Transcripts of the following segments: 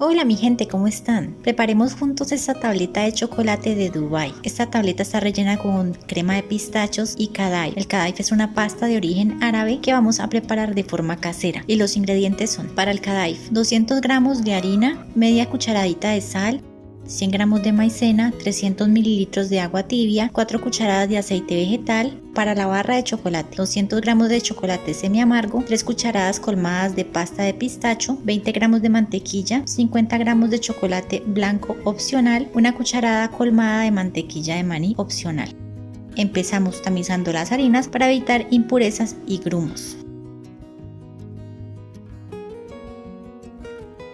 Hola mi gente, ¿cómo están? Preparemos juntos esta tableta de chocolate de Dubai. Esta tableta está rellena con crema de pistachos y kadaif. El kadaif es una pasta de origen árabe que vamos a preparar de forma casera. Y los ingredientes son: para el kadaif, 200 gramos de harina, media cucharadita de sal, 100 gramos de maicena, 300 mililitros de agua tibia, 4 cucharadas de aceite vegetal. Para la barra de chocolate, 200 gramos de chocolate semi amargo, 3 cucharadas colmadas de pasta de pistacho, 20 gramos de mantequilla, 50 gramos de chocolate blanco opcional, 1 cucharada colmada de mantequilla de maní opcional. Empezamos tamizando las harinas para evitar impurezas y grumos.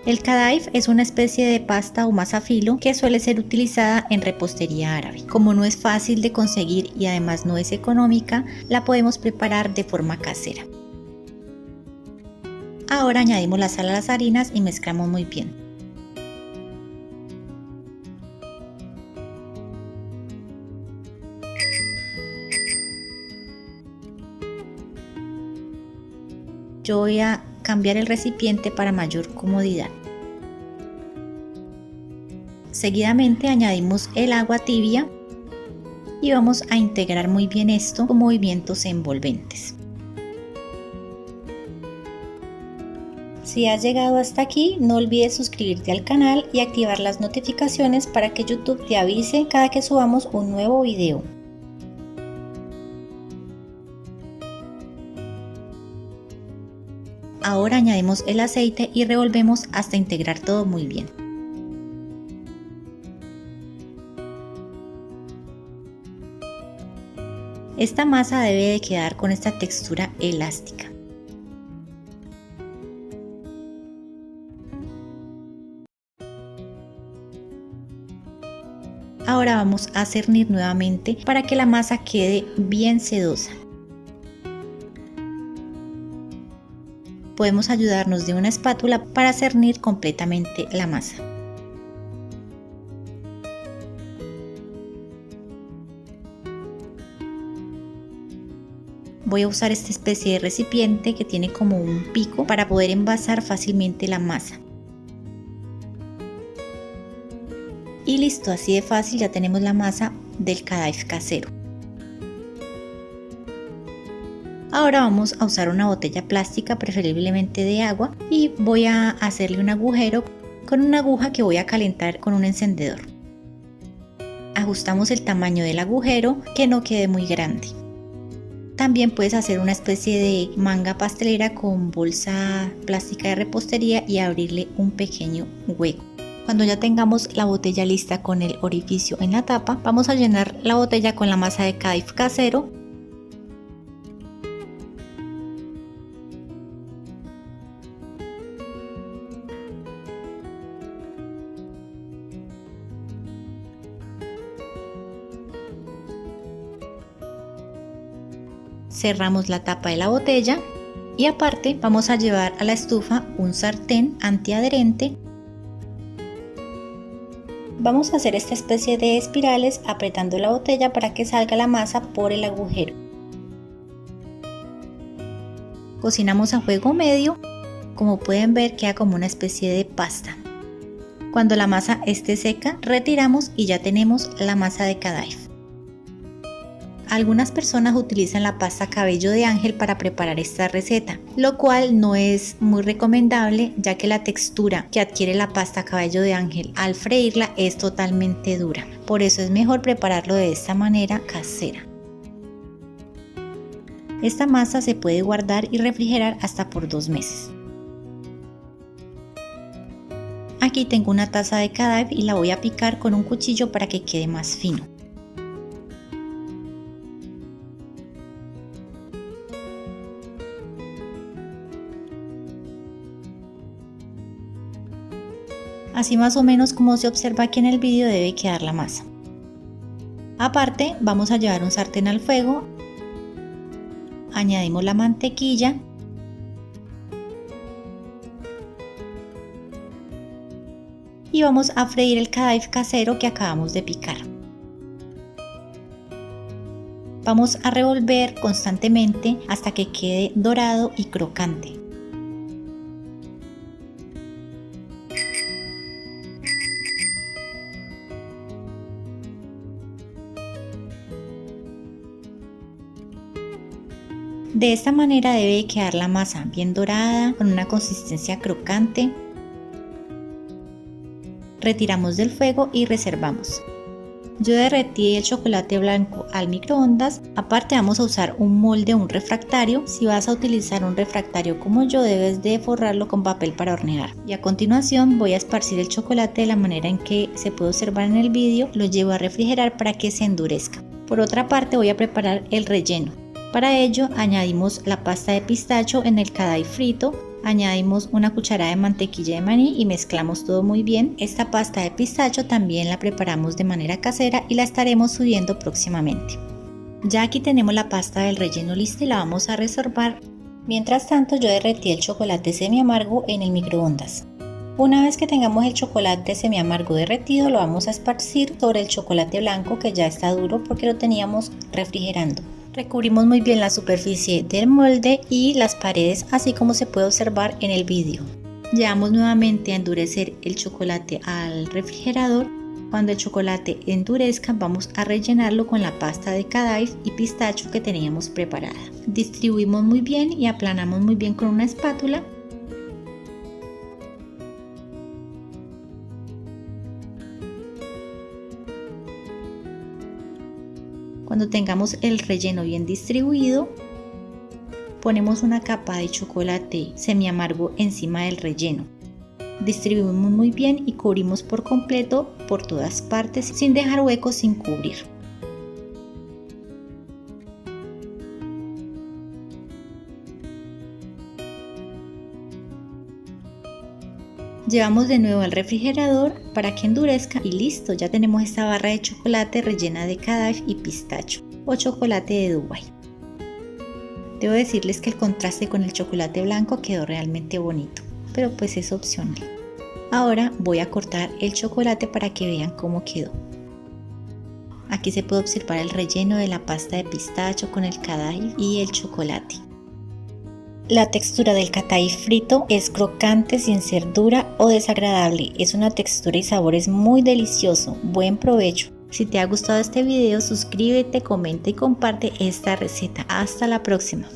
El kadaif es una especie de pasta o masa filo que suele ser utilizada en repostería árabe. Como no es fácil de conseguir y además no es económica, la podemos preparar de forma casera. Ahora añadimos la sal a las harinas y mezclamos muy bien. Yo voy a cambiar el recipiente para mayor comodidad. Seguidamente añadimos el agua tibia y vamos a integrar muy bien esto con movimientos envolventes. Si has llegado hasta aquí, no olvides suscribirte al canal y activar las notificaciones para que YouTube te avise cada que subamos un nuevo video. Ahora añadimos el aceite y revolvemos hasta integrar todo muy bien. Esta masa debe de quedar con esta textura elástica. Ahora vamos a cernir nuevamente para que la masa quede bien sedosa. Podemos ayudarnos de una espátula para cernir completamente la masa. Voy a usar esta especie de recipiente que tiene como un pico para poder envasar fácilmente la masa. Y listo, así de fácil ya tenemos la masa del kadaif casero. Ahora vamos a usar una botella plástica, preferiblemente de agua, y voy a hacerle un agujero con una aguja que voy a calentar con un encendedor. Ajustamos el tamaño del agujero, que no quede muy grande. También puedes hacer una especie de manga pastelera con bolsa plástica de repostería y abrirle un pequeño hueco. Cuando ya tengamos la botella lista con el orificio en la tapa, vamos a llenar la botella con la masa de kadaif casero. Cerramos la tapa de la botella y aparte vamos a llevar a la estufa un sartén antiadherente. Vamos a hacer esta especie de espirales apretando la botella para que salga la masa por el agujero. Cocinamos a fuego medio. Como pueden ver, queda como una especie de pasta. Cuando la masa esté seca, retiramos y ya tenemos la masa de kadaif. Algunas personas utilizan la pasta cabello de ángel para preparar esta receta, lo cual no es muy recomendable, ya que la textura que adquiere la pasta cabello de ángel al freírla es totalmente dura. Por eso es mejor prepararlo de esta manera casera. Esta masa se puede guardar y refrigerar hasta por 2 meses. Aquí tengo una taza de kadaif y la voy a picar con un cuchillo para que quede más fino. Así más o menos como se observa aquí en el vídeo debe quedar la masa. Aparte vamos a llevar un sartén al fuego, añadimos la mantequilla y vamos a freír el kadaif casero que acabamos de picar. Vamos a revolver constantemente hasta que quede dorado y crocante. De esta manera debe quedar la masa bien dorada, con una consistencia crocante. Retiramos del fuego y reservamos. Yo derretí el chocolate blanco al microondas. Aparte vamos a usar un molde o un refractario. Si vas a utilizar un refractario como yo, debes de forrarlo con papel para hornear. Y a continuación voy a esparcir el chocolate de la manera en que se puede observar en el vídeo. Lo llevo a refrigerar para que se endurezca. Por otra parte voy a preparar el relleno. Para ello añadimos la pasta de pistacho en el kadaif frito. Añadimos una cucharada de mantequilla de maní y mezclamos todo muy bien. Esta pasta de pistacho también la preparamos de manera casera y la estaremos subiendo próximamente. Ya aquí tenemos la pasta del relleno lista y la vamos a reservar. Mientras tanto yo derretí el chocolate semi amargo en el microondas. Una vez que tengamos el chocolate semi amargo derretido, lo vamos a esparcir sobre el chocolate blanco que ya está duro porque lo teníamos refrigerando. Recubrimos muy bien la superficie del molde y las paredes, así como se puede observar en el vídeo. Llevamos nuevamente a endurecer el chocolate al refrigerador. Cuando el chocolate endurezca, vamos a rellenarlo con la pasta de kadaif y pistacho que teníamos preparada. Distribuimos muy bien y aplanamos muy bien con una espátula. Cuando tengamos el relleno bien distribuido, ponemos una capa de chocolate semi amargo encima del relleno. Distribuimos muy bien y cubrimos por completo por todas partes sin dejar huecos sin cubrir. Llevamos de nuevo al refrigerador para que endurezca y listo, ya tenemos esta barra de chocolate rellena de kadaif y pistacho o chocolate de Dubái. Debo decirles que el contraste con el chocolate blanco quedó realmente bonito, pero pues es opcional. Ahora voy a cortar el chocolate para que vean cómo quedó. Aquí se puede observar el relleno de la pasta de pistacho con el kadaif y el chocolate. La textura del kadaif frito es crocante sin ser dura o desagradable. Es una textura y sabor muy delicioso. Buen provecho. Si te ha gustado este video, suscríbete, comenta y comparte esta receta. Hasta la próxima.